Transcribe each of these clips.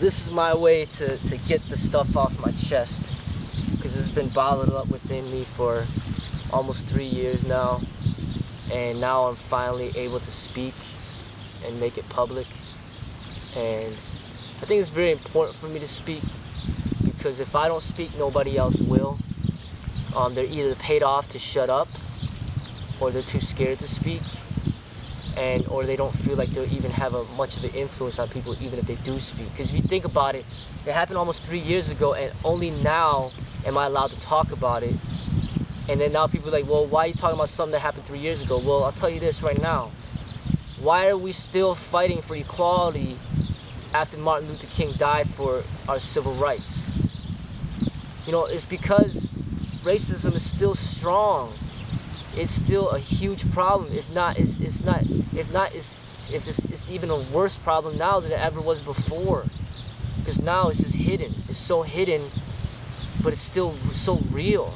this is my way to get the stuff off my chest, because it's been bottled up within me for almost 3 years now, and now I'm finally able to speak and make it public. And I think it's very important for me to speak, because if I don't speak, nobody else will. They're either paid off to shut up, or they're too scared to speak, or they don't feel like they'll even have much of an influence on people even if they do speak. Because if you think about it, it happened almost 3 years ago, and only now am I allowed to talk about it. And then now people are like, well, why are you talking about something that happened 3 years ago? Well, I'll tell you this right now. Why are we still fighting for equality after Martin Luther King died for our civil rights? You know, it's because racism is still strong. It's still a huge problem. If it's even a worse problem now than it ever was before. Because now it's just hidden. It's so hidden, but it's still so real.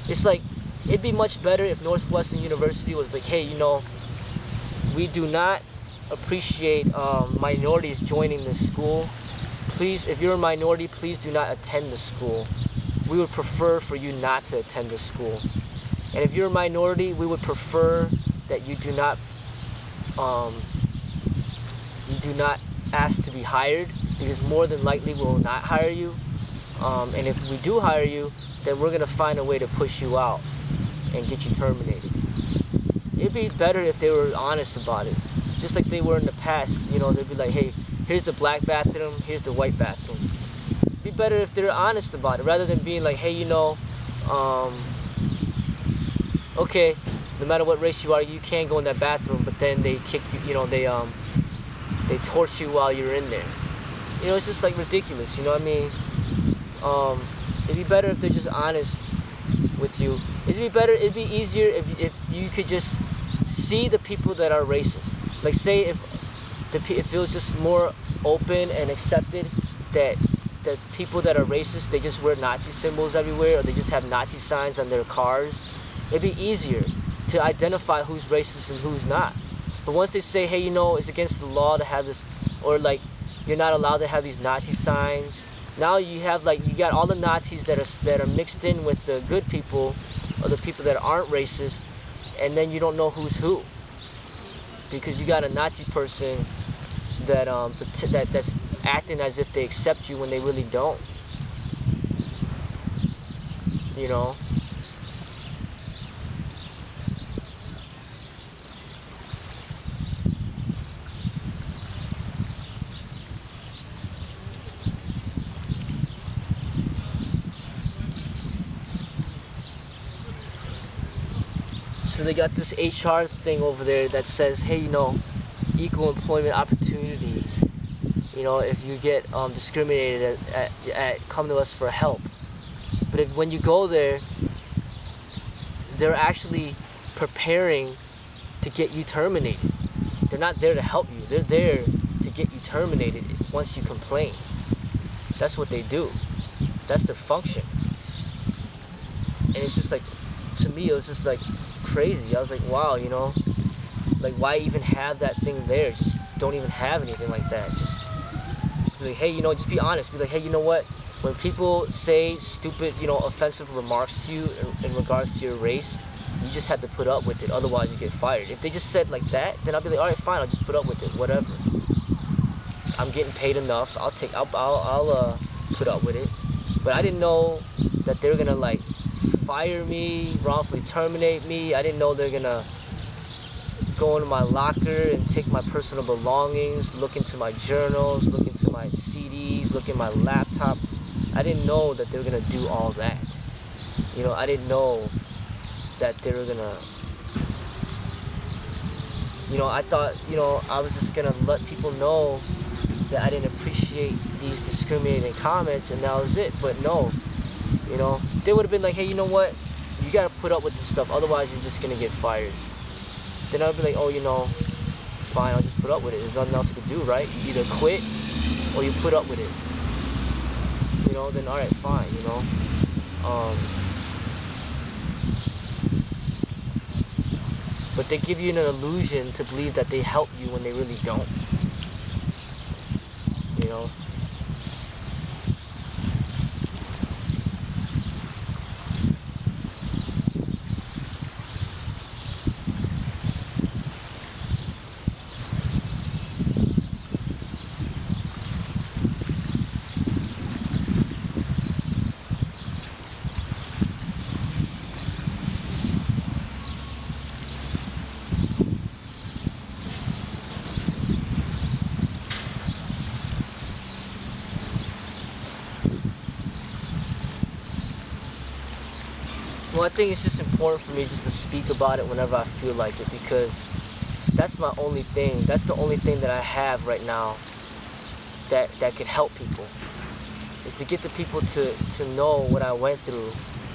It's like, it'd be much better if Northwestern University was like, hey, you know, we do not appreciate minorities joining this school. Please, if you're a minority, please do not attend the school. We would prefer for you not to attend the school. And if you're a minority, we would prefer that you do not ask to be hired, because more than likely we will not hire you. And if we do hire you, then we're gonna find a way to push you out and get you terminated. It'd be better if they were honest about it, just like they were in the past. You know, they'd be like, hey, here's the black bathroom, here's the white bathroom. It'd be better if they're honest about it, rather than being like, hey, you know, okay, no matter what race you are, you can't go in that bathroom, but then they kick you, you know, they torch you while you're in there. You know, it's just like ridiculous, you know what I mean? It'd be better if they're just honest with you. It'd be easier if you could just see the people that are racist. Like, say if it was just more open and accepted that people that are racist, they just wear Nazi symbols everywhere, or they just have Nazi signs on their cars. It'd be easier to identify who's racist and who's not. But once they say, hey, you know, it's against the law to have this, or like, you're not allowed to have these Nazi signs. Now you have, like, you got all the Nazis that are mixed in with the good people, or the people that aren't racist, and then you don't know who's who. Because you got a Nazi person that's acting as if they accept you when they really don't. You know? So they got this HR thing over there that says, hey, you know, equal employment opportunity. You know, if you get discriminated at come to us for help. But when you go there, they're actually preparing to get you terminated. They're not there to help you. They're there to get you terminated once you complain. That's what they do. That's their function. And it's just like, to me, it was just like crazy. I was like, wow, you know, like, why even have that thing there? Just don't even have anything like that. Just be like, hey, you know, just be honest. Be like, hey, you know what? When people say stupid, you know, offensive remarks to you in regards to your race, you just have to put up with it. Otherwise, you get fired. If they just said like that, then I'll be like, all right, fine, I'll just put up with it. Whatever. I'm getting paid enough. I'll put up with it. But I didn't know that they were gonna like fire me, wrongfully terminate me. I didn't know they're gonna go into my locker and take my personal belongings, look into my journals, look into my CDs, look in my laptop. I didn't know that they were gonna do all that. You know, I didn't know that they were gonna, you know, I thought, you know, I was just gonna let people know that I didn't appreciate these discriminating comments and that was it. But no, you know, they would have been like, hey, you know what? You gotta put up with this stuff, otherwise you're just gonna get fired. Then I would be like, oh, you know, fine, I'll just put up with it. There's nothing else you can do, right? You either quit or you put up with it. You know, then all right, fine, you know. But they give you an illusion to believe that they help you when they really don't. You know? Well, I think it's just important for me just to speak about it whenever I feel like it, because that's my only thing. That's the only thing that I have right now that could help people, is to get the people to know what I went through,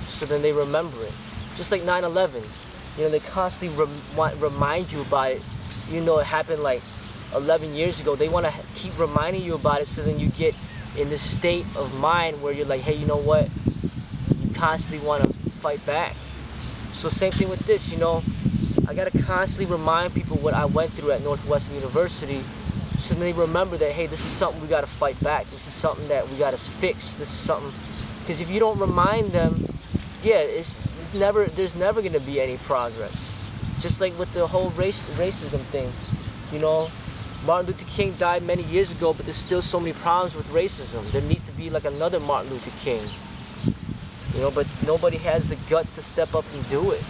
so then they remember it. Just like 9/11, you know, they constantly remind you about it. You know, it happened like 11 years ago. They want to keep reminding you about it, so then you get in this state of mind where you're like, hey, you know what? You constantly want to fight back. So same thing with this, you know, I gotta constantly remind people what I went through at Northwestern University, so they remember that, hey, this is something we gotta fight back. This is something that we gotta fix. This is something, because if you don't remind them, yeah, there's never gonna be any progress. Just like with the whole racism thing, you know, Martin Luther King died many years ago, but there's still so many problems with racism. There needs to be like another Martin Luther King. You know, but nobody has the guts to step up and do it.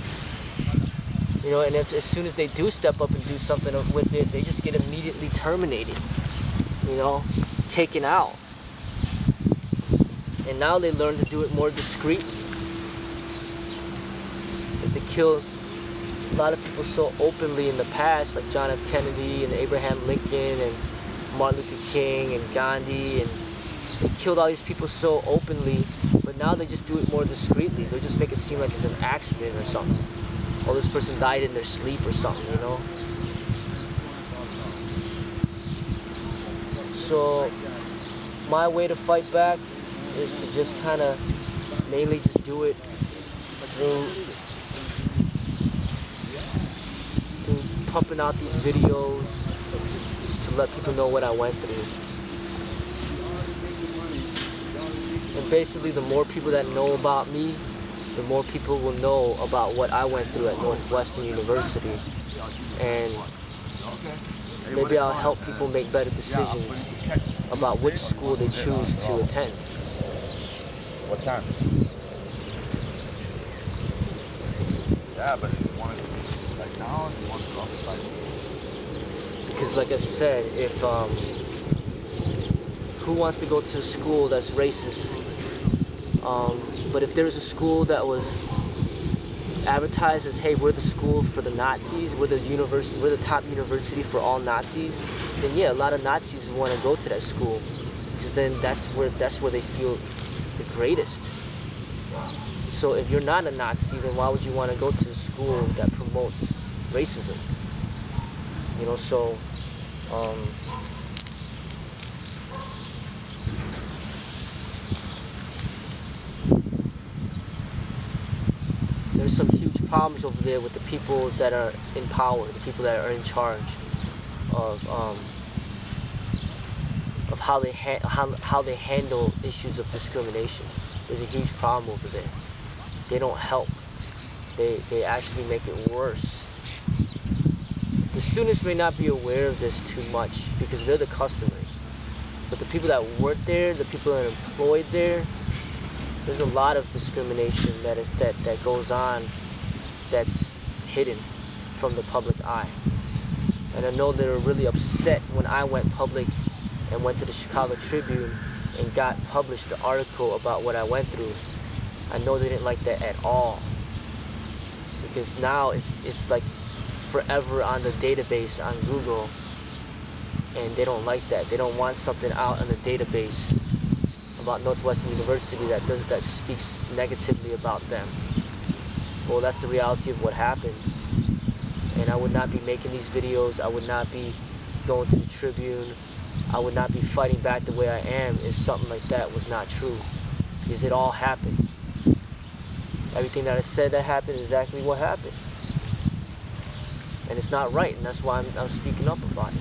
You know, and as soon as they do step up and do something with it, they just get immediately terminated. You know, taken out. And now they learn to do it more discreetly. But they killed a lot of people so openly in the past, like John F. Kennedy and Abraham Lincoln and Martin Luther King and Gandhi, and they killed all these people so openly. But now they just do it more discreetly. They'll just make it seem like it's an accident or something. Or this person died in their sleep or something, you know? So my way to fight back is to just kind of mainly just do it through pumping out these videos to let people know what I went through. And basically, the more people that know about me, the more people will know about what I went through at Northwestern University. And maybe I'll help people make better decisions about which school they choose to attend. What time? Yeah, but if you want it like now, if you want it off the Because like I said, if who wants to go to a school that's racist? But if there was a school that was advertised as, hey, we're the school for the Nazis, we're the top university for all Nazis, then yeah, a lot of Nazis would want to go to that school, because then that's where they feel the greatest. So if you're not a Nazi, then why would you want to go to a school that promotes racism? You know, so there's some huge problems over there with the people that are in power, the people that are in charge of how they handle issues of discrimination. There's a huge problem over there. They don't help. They actually make it worse. The students may not be aware of this too much because they're the customers, but the people that work there, the people that are employed there, there's a lot of discrimination that goes on that's hidden from the public eye. And I know they were really upset when I went public and went to the Chicago Tribune and got published the article about what I went through. I know they didn't like that at all, because now it's like forever on the database on Google, and they don't like that. They don't want something out on the database about Northwestern University that speaks negatively about them. Well, that's the reality of what happened. And I would not be making these videos. I would not be going to the Tribune. I would not be fighting back the way I am if something like that was not true. Because it all happened. Everything that I said that happened is exactly what happened. And it's not right, and that's why I'm speaking up about it.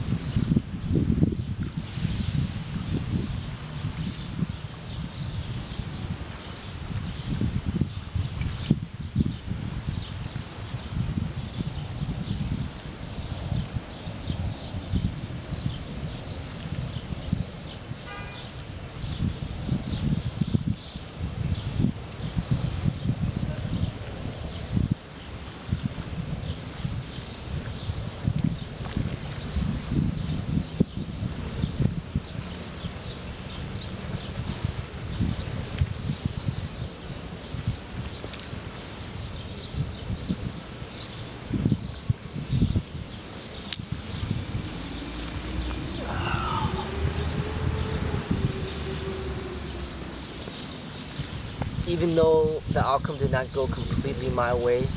even though the outcome did not go completely my way,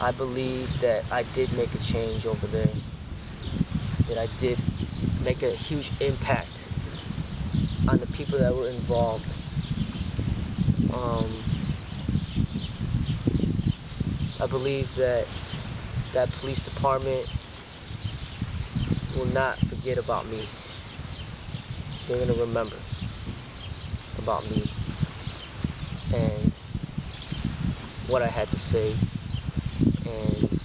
I believe that I did make a change over there. That I did make a huge impact on the people that were involved. I believe that that police department will not forget about me. They're gonna remember about me and what I had to say and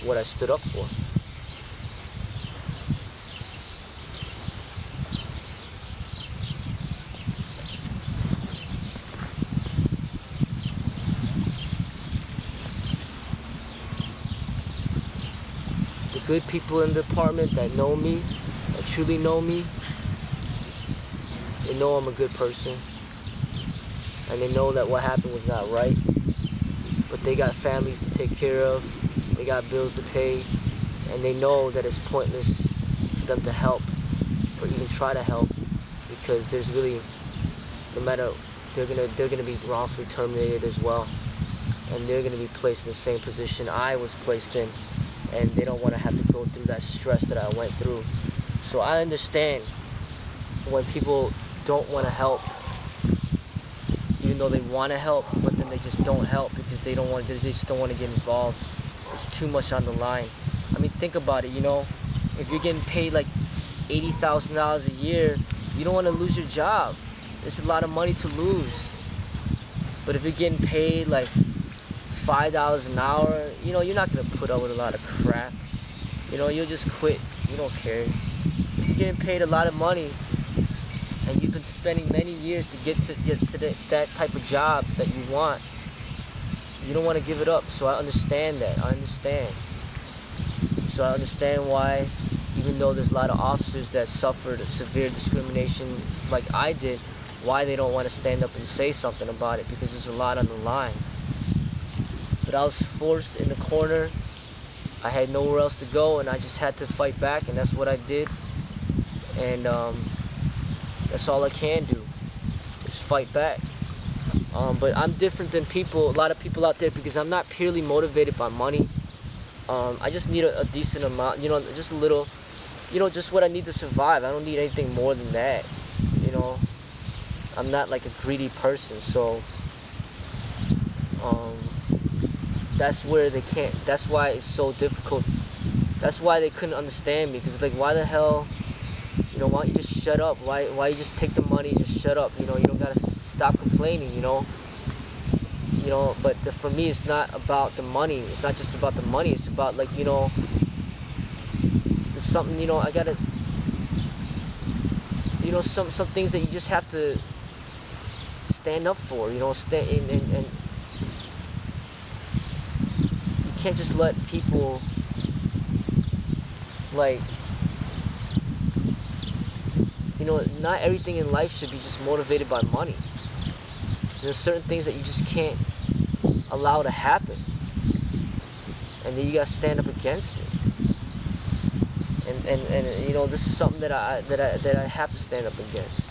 what I stood up for. The good people in the department that know me, that truly know me, they know I'm a good person. And they know that what happened was not right. But they got families to take care of, they got bills to pay, and they know that it's pointless for them to help or even try to help, because there's really, no matter, they're gonna be wrongfully terminated as well. And they're gonna be placed in the same position I was placed in. And they don't want to have to go through that stress that I went through. So I understand when people don't want to help, even though they want to help, but then they just don't help because they just don't want to get involved. It's too much on the line. I mean, think about it, you know, if you're getting paid like $80,000 a year, you don't want to lose your job. It's a lot of money to lose. But if you're getting paid like $5 an hour, you know, you're not gonna put up with a lot of crap. You know, you'll just quit. You don't care. If you're getting paid a lot of money and you've been spending many years to get to that type of job that you want, you don't want to give it up. So I understand that. I understand. So I understand why, even though there's a lot of officers that suffered severe discrimination like I did, why they don't want to stand up and say something about it, because there's a lot on the line. But I was forced in the corner. I had nowhere else to go, and I just had to fight back, and that's what I did. And that's all I can do, is fight back. But I'm different than a lot of people out there, because I'm not purely motivated by money. I just need a decent amount, you know, just a little, you know, just what I need to survive. I don't need anything more than that, you know. I'm not like a greedy person, so that's where they can't, that's why it's so difficult. That's why they couldn't understand me, because like, why the hell, you know, why don't you just shut up? Why you just take the money and just shut up? You know, you don't gotta stop complaining, you know. You know, but for me, it's not about the money. It's not just about the money. It's about, like, you know, it's something, you know, I gotta, you know, some things that you just have to stand up for, you know, and you can't just let people, like, you know, not everything in life should be just motivated by money. There's certain things that you just can't allow to happen, and then you gotta stand up against it. And you know, this is something that I have to stand up against.